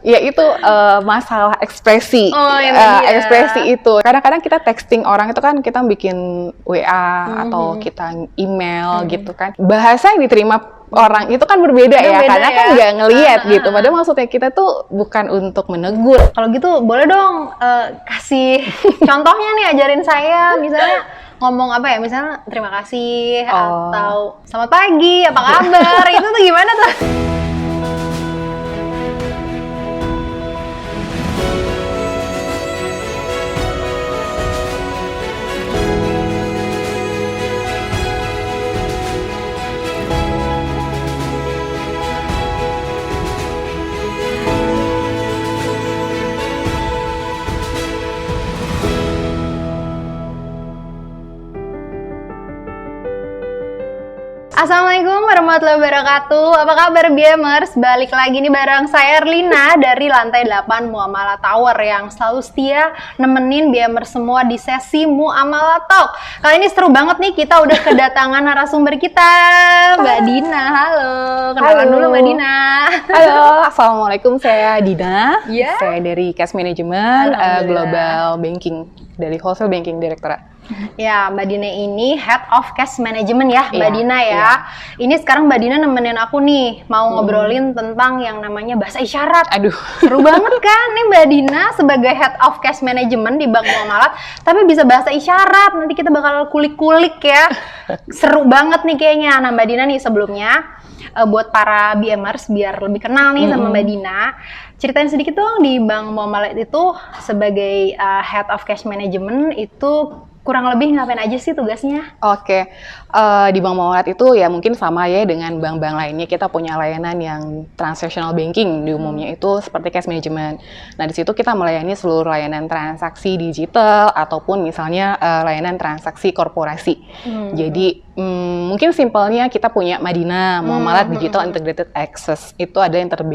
Ya itu masalah ekspresi. Ekspresi itu. Kadang-kadang kita texting orang itu kan kita bikin WA atau kita email gitu kan. Bahasa yang diterima orang itu kan berbeda ya, karena kan nggak ngelihat gitu. Padahal maksudnya kita tuh bukan untuk menegur. Kalau gitu boleh dong kasih contohnya nih, ajarin saya misalnya ngomong apa ya, misalnya terima kasih atau selamat pagi, apa kabar, itu tuh gimana tuh? Assalamualaikum warahmatullahi wabarakatuh. Apa kabar BMers? Balik lagi nih bareng saya Erlina dari lantai 8 Muamalah Tower yang selalu setia nemenin BMers semua di sesi Muamalah Talk. Kali ini seru banget nih, kita udah kedatangan narasumber kita, Mbak Dina. Halo, kenalan dulu Mbak Dina. Halo, Assalamualaikum, saya Dina. Saya dari Cash Management Global Banking, dari Wholesale Banking Directorate. Ya, Mbak Dina ini Head of Cash Management ya, Mbak Dina ya. Ini sekarang Mbak Dina nemenin aku nih, mau ngobrolin tentang yang namanya bahasa isyarat. Aduh, seru banget kan nih Mbak Dina sebagai Head of Cash Management di Bank Muamalat, tapi bisa bahasa isyarat. Nanti kita bakal kulik-kulik ya. Seru banget nih kayaknya. Nah Mbak Dina nih sebelumnya, buat para BMers biar lebih kenal nih sama Mbak Dina, ceritain sedikit dong di Bank Muamalat itu sebagai Head of Cash Management itu kurang lebih ngapain aja sih tugasnya? Oke, di Bank Muamalat itu ya mungkin sama ya dengan bank-bank lainnya, kita punya layanan yang transactional banking di umumnya itu seperti cash management. Nah di situ kita melayani seluruh layanan transaksi digital ataupun misalnya layanan transaksi korporasi. Jadi mungkin simpelnya kita punya Madina Muamalat Digital Integrated Access, itu ada internet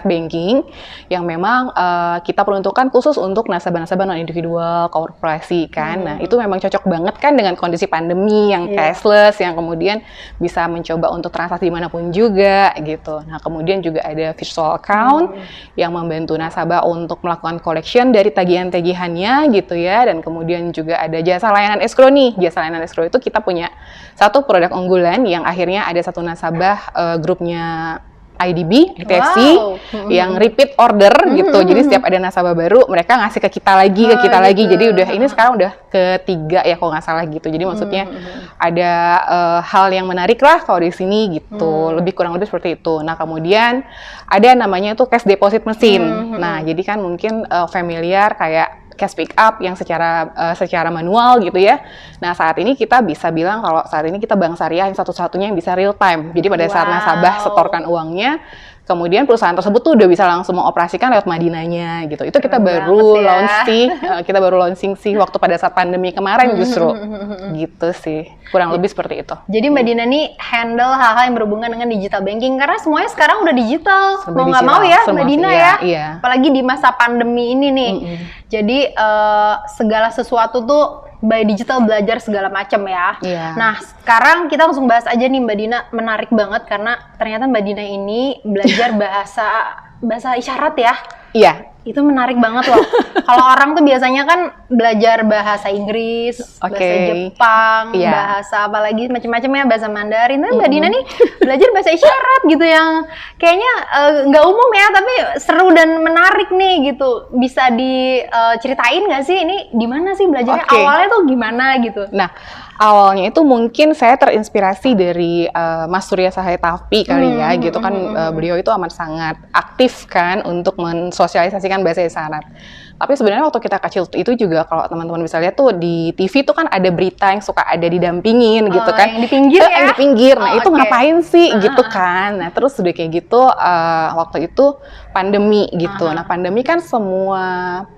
banking yang memang kita peruntukkan khusus untuk nasabah-nasabah non individual korporasi kan. Nah itu memang cocok banget kan dengan kondisi pandemi yang cashless, yang kemudian bisa mencoba untuk transaksi dimanapun juga gitu. Nah kemudian juga ada virtual account yang membantu nasabah untuk melakukan collection dari tagihan-tagihannya gitu ya. Dan kemudian juga ada jasa layanan escrow nih. Jasa layanan escrow itu kita punya satu produk unggulan yang akhirnya ada satu nasabah grupnya IDB, ITFC, yang repeat order gitu. Jadi setiap ada nasabah baru, mereka ngasih ke kita lagi, Jadi udah ini sekarang udah ketiga ya kalau nggak salah gitu. Jadi maksudnya ada hal yang menarik lah kalau di sini gitu. Lebih kurang lebih seperti itu. Nah kemudian ada namanya itu cash deposit mesin. Nah jadi kan mungkin familiar kayak cash pick up yang secara manual gitu ya. Nah saat ini kita bisa bilang kalau saat ini kita bank syariah yang satu-satunya yang bisa real time. Jadi pada saat nasabah setorkan uangnya, kemudian perusahaan tersebut tuh udah bisa langsung mengoperasikan lewat Madinanya gitu. Itu kita baru launching sih waktu pada saat pandemi kemarin justru. Gitu sih. Kurang lebih seperti itu. Jadi Mbak Dina nih handle hal-hal yang berhubungan dengan digital banking karena semuanya sekarang udah digital. Mau nggak mau ya Mbak Dina ya. Iya. Apalagi di masa pandemi ini nih. Jadi segala sesuatu tuh by digital, belajar segala macam ya. Nah sekarang kita langsung bahas aja nih Mbak Dina, menarik banget karena ternyata Mbak Dina ini belajar bahasa isyarat ya. Iya. Itu menarik banget loh. Kalau orang tuh biasanya kan belajar bahasa Inggris, bahasa Jepang, bahasa apalagi macam-macam ya, bahasa Mandarin. Tapi Mbak Dina nih belajar bahasa isyarat gitu yang kayaknya nggak umum ya, tapi seru dan menarik nih gitu. Bisa diceritain nggak sih ini di mana sih belajarnya? Awalnya tuh gimana gitu? Nah, awalnya itu mungkin saya terinspirasi dari Mas Surya Sahaya Tafi kali ya, gitu kan. Beliau itu amat sangat aktif kan untuk mensosialisasikan bahasa isyarat. Tapi sebenarnya waktu kita kecil itu juga kalau teman-teman bisa lihat tuh di TV tuh kan ada berita yang suka ada didampingin gitu kan. Yang di pinggir ya? Yang di pinggir. Nah itu ngapain sih gitu kan. Nah terus udah kayak gitu waktu itu pandemi gitu. Nah pandemi kan semua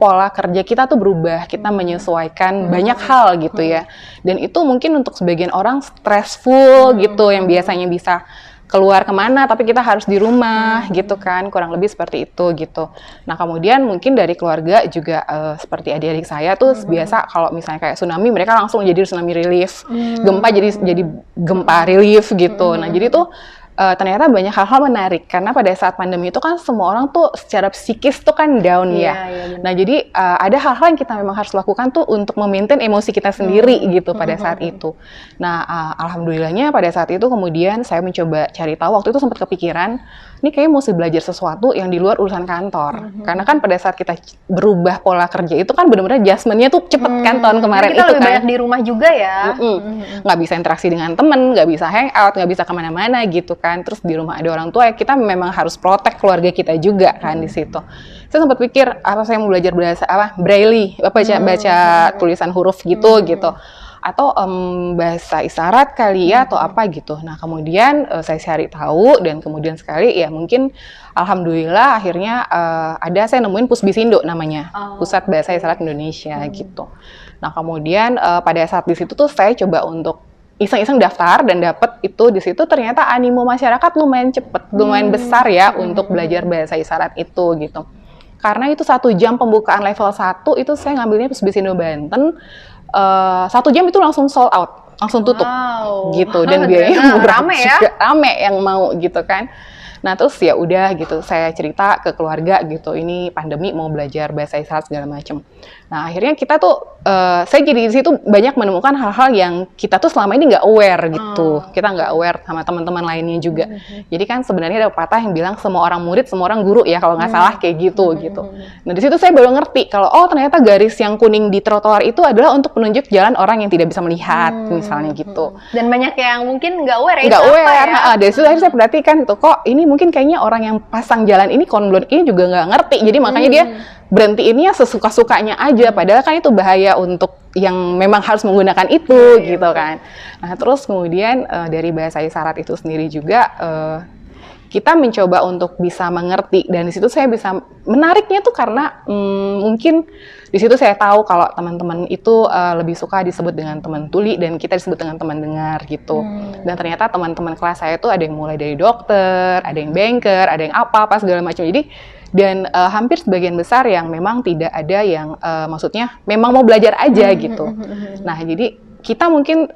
pola kerja kita tuh berubah. Kita menyesuaikan banyak hal gitu ya. Dan itu mungkin untuk sebagian orang stressful gitu, yang biasanya bisa keluar kemana tapi kita harus di rumah gitu kan, kurang lebih seperti itu gitu. Nah kemudian mungkin dari keluarga juga seperti adik-adik saya tuh biasa kalau misalnya kayak tsunami mereka langsung jadi tsunami relief, gempa jadi gempa relief gitu. Nah jadi tuh ternyata banyak hal-hal menarik karena pada saat pandemi itu kan semua orang tuh secara psikis tuh kan down ya. Nah jadi ada hal-hal yang kita memang harus lakukan tuh untuk memaintain emosi kita sendiri gitu pada saat itu. Nah alhamdulillahnya pada saat itu kemudian saya mencoba cari tahu, waktu itu sempat kepikiran ini kayaknya mesti belajar sesuatu yang di luar urusan kantor. Karena kan pada saat kita berubah pola kerja itu kan benar-benar adjustment-nya tuh cepet kan tahun kemarin kita itu lebih kan. banyak di rumah juga ya. Nggak bisa interaksi dengan temen, nggak bisa hangout, nggak bisa kemana-mana gitu kan. Terus di rumah ada orang tua, ya kita memang harus protect keluarga kita juga kan di situ. Saya sempat pikir, apa saya mau belajar bahasa Braille, baca tulisan huruf gitu. Atau bahasa isyarat kali ya, atau apa gitu. Nah kemudian saya cari tahu, dan kemudian sekali ya mungkin alhamdulillah akhirnya saya nemuin Pusbisindo namanya, Pusat Bahasa Isyarat Indonesia gitu. Nah kemudian pada saat di situ tuh saya coba untuk iseng-iseng daftar dan dapet itu. Di situ ternyata animo masyarakat lumayan cepet, lumayan besar ya untuk belajar bahasa isyarat itu gitu. Karena itu 1 jam pembukaan level 1 itu saya ngambilnya Pusbisindo Banten. 1 jam itu langsung sold out, langsung tutup gitu, dan biayanya murah juga, rame yang mau gitu kan. Nah terus ya udah gitu, saya cerita ke keluarga gitu, ini pandemi mau belajar bahasa isyarat segala macam. Nah akhirnya kita tuh, saya jadi di situ banyak menemukan hal-hal yang kita tuh selama ini nggak aware gitu. Kita nggak aware sama teman-teman lainnya juga. Jadi kan sebenarnya ada pepatah yang bilang semua orang murid, semua orang guru ya, kalau nggak salah kayak gitu. Nah di situ saya baru ngerti kalau ternyata garis yang kuning di trotoar itu adalah untuk menunjuk jalan orang yang tidak bisa melihat, misalnya gitu. Dan banyak yang mungkin nggak aware ya. Nggak aware. Dari situ akhirnya saya perhatikan gitu, kok ini mungkin kayaknya orang yang pasang jalan ini, konblon ini juga nggak ngerti. Jadi makanya dia berhentiin ya sesuka-sukanya aja, padahal kan itu bahaya untuk yang memang harus menggunakan itu gitu kan. Nah terus kemudian dari bahasa isyarat itu sendiri juga kita mencoba untuk bisa mengerti, dan di situ saya bisa menariknya tuh karena mungkin di situ saya tahu kalau teman-teman itu lebih suka disebut dengan teman tuli dan kita disebut dengan teman dengar gitu. Dan ternyata teman-teman kelas saya itu ada yang mulai dari dokter, ada yang banker, ada yang apa segala macam. Jadi dan hampir sebagian besar yang memang tidak ada yang maksudnya memang mau belajar aja gitu. Nah jadi kita mungkin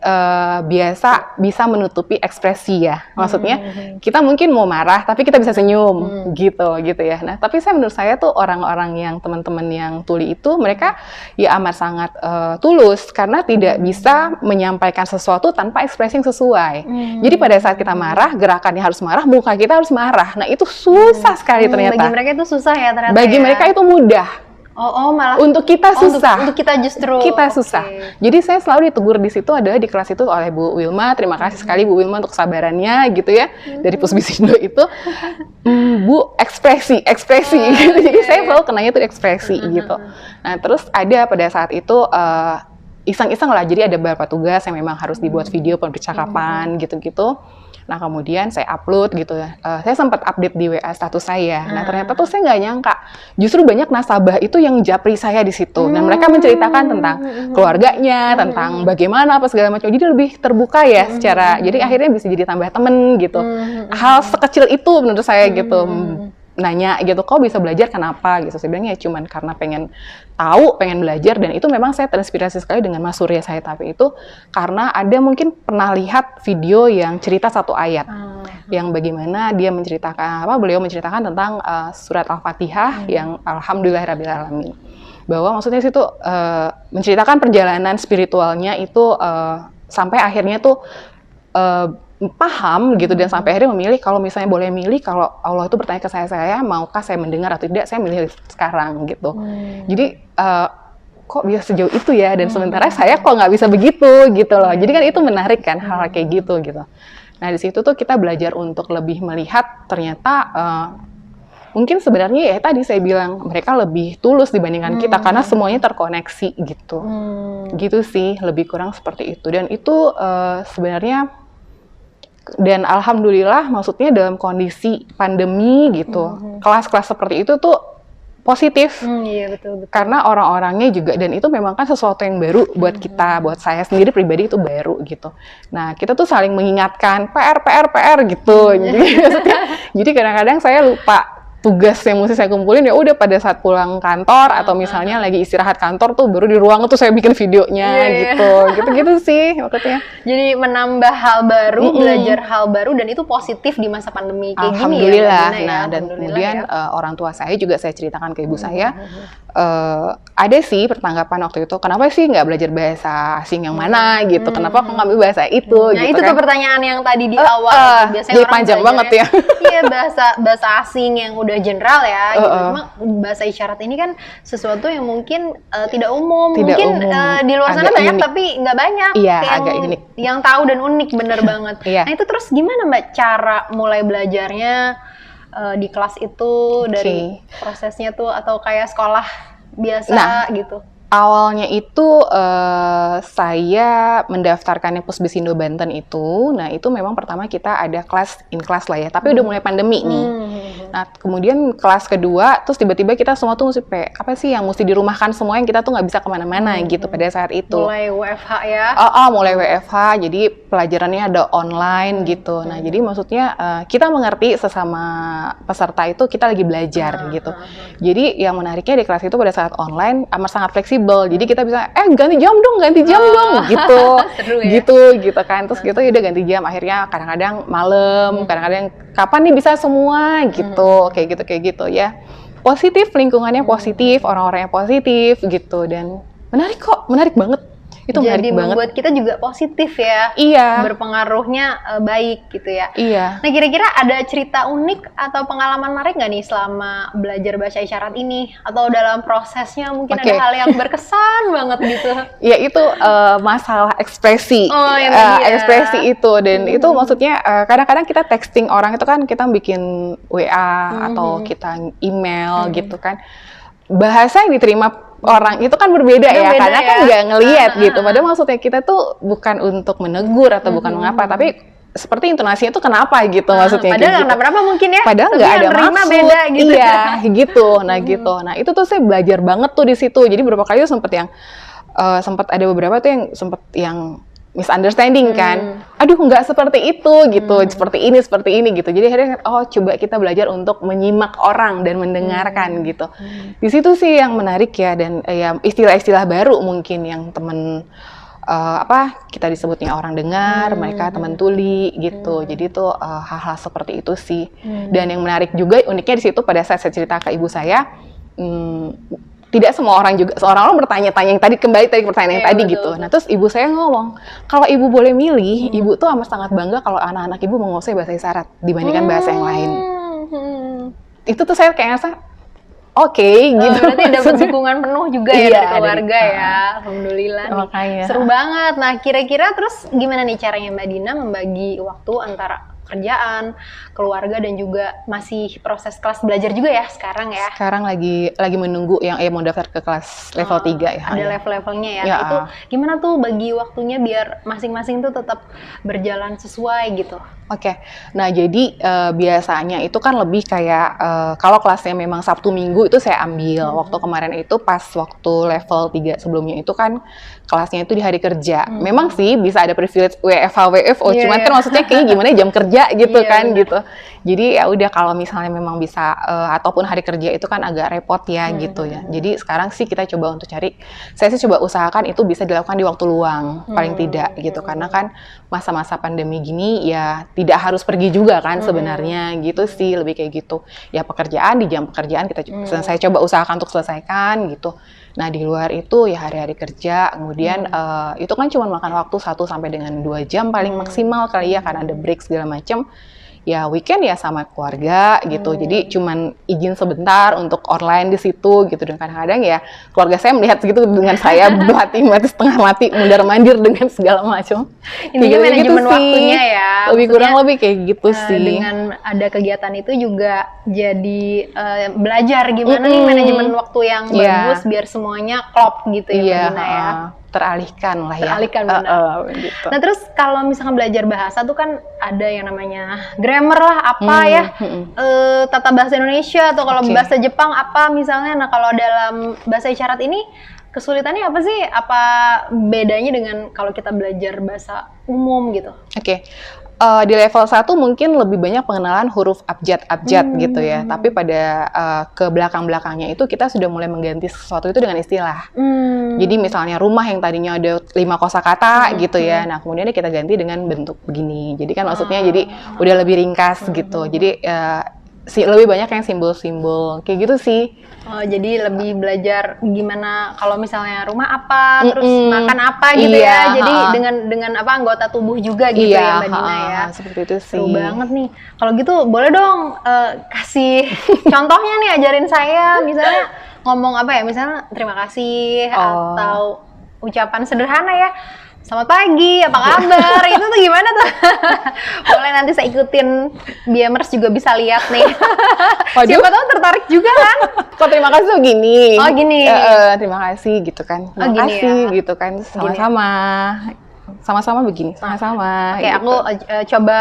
bisa menutupi ekspresi ya, maksudnya kita mungkin mau marah tapi kita bisa senyum gitu ya. Nah tapi menurut saya tuh orang-orang yang teman-teman yang tuli itu mereka ya amat sangat tulus karena tidak bisa menyampaikan sesuatu tanpa ekspresi yang sesuai. Jadi pada saat kita marah, gerakannya harus marah, muka kita harus marah. Nah itu susah sekali ternyata. Bagi mereka itu susah ya ternyata. Bagi mereka itu mudah. Malah untuk kita susah. Untuk kita justru susah. Jadi saya selalu ditegur di situ, adalah di kelas itu oleh Bu Wilma. Terima kasih sekali Bu Wilma untuk kesabarannya gitu ya. Dari Pusbisindo itu, Bu ekspresi gitu. Jadi saya selalu kenanya tuh ekspresi gitu. Nah terus ada pada saat itu iseng-iseng lah. Jadi ada beberapa tugas yang memang harus dibuat video percakapan gitu-gitu. Nah kemudian saya upload gitu ya, saya sempat update di WA status saya. Nah ternyata tuh saya nggak nyangka, justru banyak nasabah itu yang japri saya di situ. Dan mereka menceritakan tentang keluarganya, tentang bagaimana apa segala macam. Jadi lebih terbuka ya secara, jadi akhirnya bisa jadi tambah temen gitu. Hal sekecil itu menurut saya gitu. Nanya gitu, kok bisa belajar kenapa gitu. Saya bilang ya cuman karena pengen tahu, pengen belajar, dan itu memang saya terinspirasi sekali dengan Mas Surya saya tapi itu karena ada mungkin pernah lihat video yang cerita 1 ayat yang bagaimana dia menceritakan beliau menceritakan tentang surat Al-Fatihah yang alhamdulillahirabbil alamin, bahwa maksudnya situ menceritakan perjalanan spiritualnya itu sampai akhirnya tuh paham gitu, dan sampai akhirnya memilih kalau misalnya boleh milih, kalau Allah itu bertanya ke saya maukah saya mendengar atau tidak, saya milih sekarang gitu. Jadi kok bisa sejauh itu ya, dan sementara saya kok nggak bisa begitu gitu loh. Jadi kan itu menarik kan hal kayak gitu. Nah di situ tuh kita belajar untuk lebih melihat ternyata mungkin sebenarnya ya tadi saya bilang mereka lebih tulus dibandingkan kita karena semuanya terkoneksi gitu. Gitu sih, lebih kurang seperti itu. Dan itu sebenarnya, dan alhamdulillah maksudnya dalam kondisi pandemi gitu, kelas-kelas seperti itu tuh positif. Iya betul. Karena orang-orangnya juga, dan itu memang kan sesuatu yang baru buat kita, buat saya sendiri pribadi itu baru gitu. Nah kita tuh saling mengingatkan PR gitu. Jadi kadang-kadang saya lupa tugas yang mesti saya kumpulin ya udah pada saat pulang kantor atau misalnya lagi istirahat kantor tuh baru di ruang tuh saya bikin videonya gitu sih maksudnya. Jadi menambah hal baru, belajar hal baru, dan itu positif di masa pandemi kayak gini ya. Alhamdulillah. Mbak Dina, Nah, dan kemudian orang tua saya juga saya ceritakan ke ibu saya, ada sih pertanggapan waktu itu, kenapa sih nggak belajar bahasa asing yang mana gitu, kenapa kok ngambil bahasa itu Nah, gitu itu kan. tuh pertanyaan yang tadi di awal. Biasanya jadi orang panjang banget ya. Iya, bahasa asing yang udah general ya gitu. Cuma bahasa isyarat ini kan sesuatu yang mungkin tidak umum. Tidak mungkin umum. Di luar sana Agak banyak unik. tapi nggak banyak. Iya, yang, agak unik. Yang tahu dan unik bener banget. Iya. Nah, itu terus gimana Mbak cara mulai belajarnya di kelas itu, dari prosesnya tuh, atau kayak sekolah biasa gitu? Awalnya itu saya mendaftarkannya Pusbesindo Banten itu. Nah, itu memang pertama kita ada kelas in class lah ya, tapi udah mulai pandemi nih. Nah, kemudian kelas kedua, terus tiba-tiba kita semua tuh mesti apa sih yang mesti dirumahkan semua, yang kita tuh nggak bisa kemana-mana gitu pada saat itu. Mulai WFH ya? Mulai WFH, jadi pelajarannya ada online gitu. Nah, jadi maksudnya kita mengerti sesama peserta itu kita lagi belajar gitu. Jadi yang menariknya di kelas itu pada saat online amat sangat fleksibel. Jadi kita bisa ganti jam dong gitu. Seru ya? gitu kan. Terus gitu ya udah ganti jam, akhirnya kadang-kadang malam, kadang-kadang kapan nih bisa semua gitu. Kayak gitu ya. Positif, lingkungannya positif, orang-orangnya positif gitu, dan menarik banget. Itu jadi menarik banget. membuat kita juga positif ya. Iya. Berpengaruhnya baik gitu ya. Iya. Nah, kira-kira ada cerita unik atau pengalaman menarik nggak nih selama belajar bahasa isyarat ini? Atau dalam prosesnya mungkin ada hal yang berkesan banget gitu? Ya itu masalah ekspresi. Ekspresi itu, dan itu maksudnya kadang-kadang kita texting orang itu kan kita bikin WA atau kita email gitu kan. Bahasa yang diterima orang itu kan berbeda ya, karena kan nggak ngelihat gitu. Padahal maksudnya kita tuh bukan untuk menegur atau bukan mengapa, tapi seperti intonasinya tuh kenapa gitu maksudnya. Padahal nggak kenapa mungkin ya. Padahal nggak ada maksud. Beda gitu. Iya, gitu. Nah gitu. Nah itu tuh saya belajar banget tuh di situ. Jadi beberapa kali tuh sempat ada beberapa tuh yang misunderstanding kan. Aduh, nggak seperti itu gitu, seperti ini gitu. Jadi akhirnya coba kita belajar untuk menyimak orang dan mendengarkan gitu. Di situ sih yang menarik ya, dan ya istilah-istilah baru mungkin yang temen kita disebutnya orang dengar, mereka teman tuli gitu. Jadi tuh hal-hal seperti itu sih. Dan yang menarik juga uniknya di situ pada saat saya cerita ke ibu saya, tidak semua orang juga, seorang orang bertanya-tanya yang tadi, kembali tadi pertanyaan yang tadi gitu. Nah, terus ibu saya ngomong, kalau ibu boleh milih, ibu tuh amat sangat bangga kalau anak-anak ibu menguasai bahasa isyarat dibandingkan bahasa yang lain. Itu tuh saya kayak ngerasa, oke, gitu. Berarti dapat dukungan penuh juga ya dari keluarga ya. Alhamdulillah nih. Makanya. Seru banget. Nah, kira-kira terus gimana nih caranya Mbak Dina membagi waktu antara kerjaan, keluarga, dan juga masih proses kelas belajar juga ya sekarang ya? Sekarang lagi menunggu yang mau daftar ke kelas level 3 ya. Ada level-levelnya ya. Nah, itu gimana tuh bagi waktunya biar masing-masing tuh tetap berjalan sesuai gitu? Oke. Nah, jadi biasanya itu kan lebih kayak kalau kelasnya memang Sabtu Minggu itu saya ambil. Waktu kemarin itu pas waktu level 3 sebelumnya itu kan kelasnya itu di hari kerja. Memang sih bisa ada privilege WFH, WFO, cuman kan maksudnya kayak gimana jam kerja gitu kan gitu. Jadi ya udah, kalau misalnya memang bisa ataupun hari kerja itu kan agak repot ya gitu ya. Jadi sekarang sih kita coba untuk saya sih coba usahakan itu bisa dilakukan di waktu luang paling tidak gitu, karena kan masa-masa pandemi gini ya tidak harus pergi juga kan sebenarnya gitu sih, lebih kayak gitu. Ya pekerjaan di jam pekerjaan saya coba usahakan untuk selesaikan gitu. Nah, di luar itu ya hari-hari kerja, kemudian itu kan cuma makan waktu 1 sampai dengan 2 jam paling maksimal kali ya, karena ada break segala macam. Ya weekend ya sama keluarga gitu, jadi cuman izin sebentar untuk online di situ gitu, dan kadang-kadang ya keluarga saya melihat segitu dengan saya mati setengah mati mundar-mandir dengan segala macam. Intinya manajemen waktunya ya, lebih kurang lebih kayak gitu sih. Dengan ada kegiatan itu juga jadi belajar gimana nih manajemen waktu yang bagus biar semuanya klop gitu ya, Mbak Dina ya. Teralihkan lah ya. Teralihkan, benar. Gitu. Nah, terus kalau misalkan belajar bahasa tuh kan ada yang namanya grammar lah, apa ya, tata bahasa Indonesia, atau kalau bahasa Jepang apa misalnya. Nah, kalau dalam bahasa isyarat ini kesulitannya apa sih? Apa bedanya dengan kalau kita belajar bahasa umum gitu? Oke. Di level 1 mungkin lebih banyak pengenalan huruf abjad gitu ya. Tapi pada ke belakang-belakangnya itu kita sudah mulai mengganti sesuatu itu dengan istilah. Jadi misalnya rumah yang tadinya ada 5 kosakata gitu ya. Nah, kemudian kita ganti dengan bentuk begini. Jadi kan maksudnya jadi udah lebih ringkas gitu. Jadi lebih banyak yang simbol-simbol kayak gitu sih. Oh, jadi lebih belajar gimana kalau misalnya rumah apa, terus makan apa gitu ya. Jadi dengan apa anggota tubuh juga gitu ya Mbak Dina ya. Seperti itu sih. Seru banget nih. Kalau gitu boleh dong kasih contohnya nih, ajarin saya misalnya ngomong apa ya, misalnya terima kasih atau ucapan sederhana ya. Selamat pagi, apa kabar? Itu tuh gimana tuh? Boleh nanti saya ikutin, BMers juga bisa lihat nih. Siapa tahu tertarik juga kan? Kok terima kasih tuh gini. Oh gini. Terima kasih gitu kan. Terima gini kasih ya. gitu kan. Sama-sama. Sama-sama begini, sama-sama. Oke, gitu. aku coba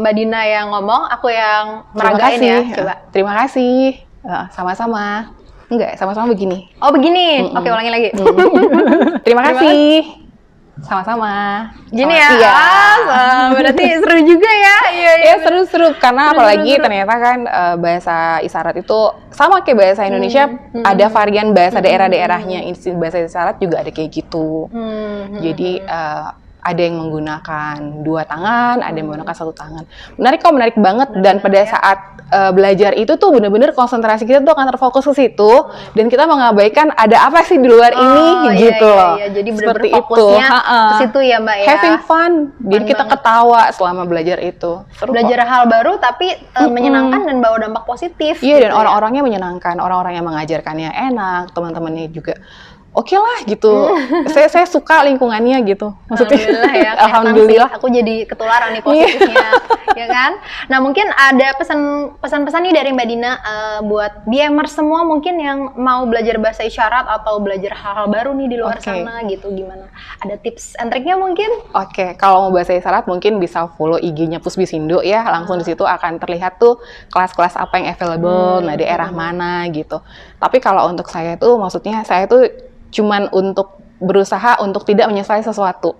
Mbak Dina yang ngomong, aku yang meragain ya. Coba. Terima kasih. Sama-sama. Enggak, sama-sama begini. Oh begini. Oke, ulangi lagi. Terima kasih. Sama-sama. Gini ya. Berarti seru juga ya. Iya, seru-seru karena apalagi ternyata kan bahasa isyarat itu sama kayak bahasa Indonesia, ada varian bahasa daerah-daerahnya. Bahasa isyarat juga ada kayak gitu. Jadi ada yang menggunakan 2 tangan, ada yang menggunakan 1 tangan. Menarik banget. Dan pada saat belajar itu tuh bener-bener konsentrasi kita tuh akan terfokus ke situ, dan kita mengabaikan ada apa sih di luar ini gitu loh. Iya. Jadi bener-bener fokusnya ke situ ya Mbak ya. Having fun. Jadi kita ketawa selama belajar itu. Seru belajar hal baru tapi menyenangkan dan bawa dampak positif. Iya, gitu dan orang-orangnya menyenangkan, orang-orang yang mengajarkannya enak, teman-temannya juga oke lah gitu. Saya suka lingkungannya gitu. Maksudnya Alhamdulillah ya. Alhamdulillah. Aku jadi ketularan nih positifnya, ya kan? Nah mungkin ada pesan-pesan nih dari Mbak Dina buat BMers semua mungkin yang mau belajar bahasa isyarat atau belajar hal-hal baru nih di luar sana gitu, gimana? Ada tips and triknya mungkin? Oke, kalau mau bahasa isyarat mungkin bisa follow IG-nya Pusbisindo ya. Langsung di situ akan terlihat tuh kelas-kelas apa yang available, nah daerah mana gitu. Tapi kalau untuk saya tuh, maksudnya saya tuh cuman untuk berusaha untuk tidak menyesali sesuatu.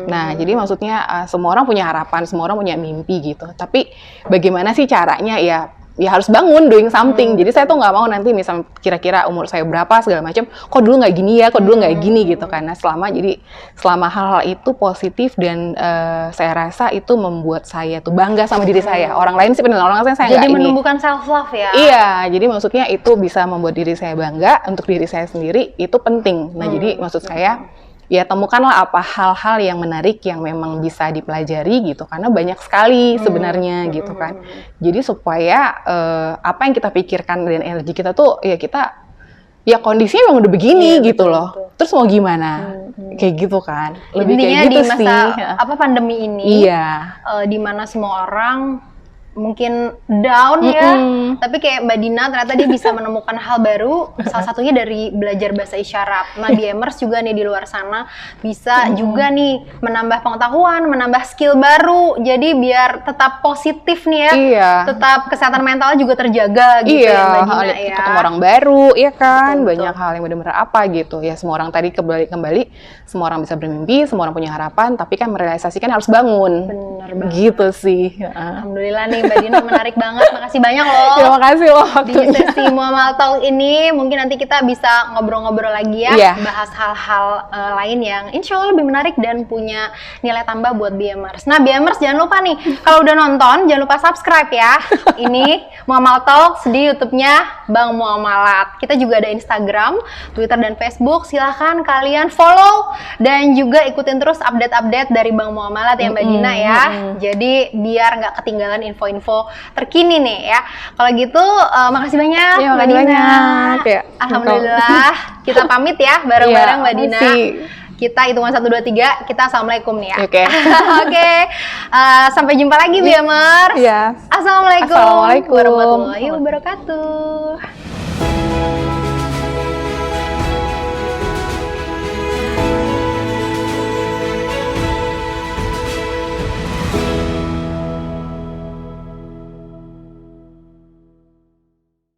Nah, jadi maksudnya semua orang punya harapan, semua orang punya mimpi gitu. Tapi bagaimana sih caranya ya harus bangun doing something. Jadi saya tuh nggak mau nanti misal kira-kira umur saya berapa segala macam, kok dulu nggak gini ya, kok dulu nggak gini gitu kan. Nah, selama hal-hal itu positif dan saya rasa itu membuat saya tuh bangga sama diri saya. Orang lain sih penilaian orang lain saya nggak ini. Jadi menumbuhkan self love ya. Iya, jadi maksudnya itu bisa membuat diri saya bangga, untuk diri saya sendiri itu penting. Nah, jadi maksud saya ya temukanlah apa hal-hal yang menarik yang memang bisa dipelajari gitu, karena banyak sekali sebenarnya gitu kan. Jadi supaya apa yang kita pikirkan dan energi kita tuh ya kondisinya memang udah begini gitu loh. Terus mau gimana? Kayak gitu kan. Lebih intinya kayak gitu di masa sih. pandemi ini, di mana semua orang mungkin down ya, tapi kayak Mbak Dina ternyata dia bisa menemukan hal baru, salah satunya dari belajar bahasa isyarat. Nah, BMers juga nih di luar sana bisa juga nih menambah pengetahuan, menambah skill baru, jadi biar tetap positif nih ya, tetap kesehatan mentalnya juga terjaga gitu ya Mbak Dina ya. Ketemu orang baru, ya kan, banyak hal yang benar-benar apa gitu ya. Semua orang tadi kembali, semua orang bisa bermimpi, semua orang punya harapan, tapi kan merealisasikan harus bangun. Bener banget. Gitu sih. Alhamdulillah nih Mbak Dina, menarik banget. Makasih banyak loh. Terima kasih loh Di waktunya. sesi Muamal Talk ini mungkin nanti kita bisa ngobrol-ngobrol lagi ya, bahas hal-hal lain yang insya Allah lebih menarik dan punya nilai tambah buat BMers. Nah BMers jangan lupa nih, kalau udah nonton jangan lupa subscribe ya. Ini Muamal Talk di YouTube-nya Bang Muamalat. Kita juga ada Instagram, Twitter dan Facebook. Silahkan kalian follow dan juga ikutin terus update-update dari Bang Muamalat ya Mbak Dina ya. Jadi biar nggak ketinggalan info-info terkini nih ya. Kalau gitu makasih banyak Mbak Dina. Alhamdulillah kita pamit ya bareng-bareng Mbak Dina. Kita hitungan 1, 2, 3, kita assalamualaikum nih ya. Oke. Sampai jumpa lagi BMers. Assalamualaikum warahmatullahi wabarakatuh.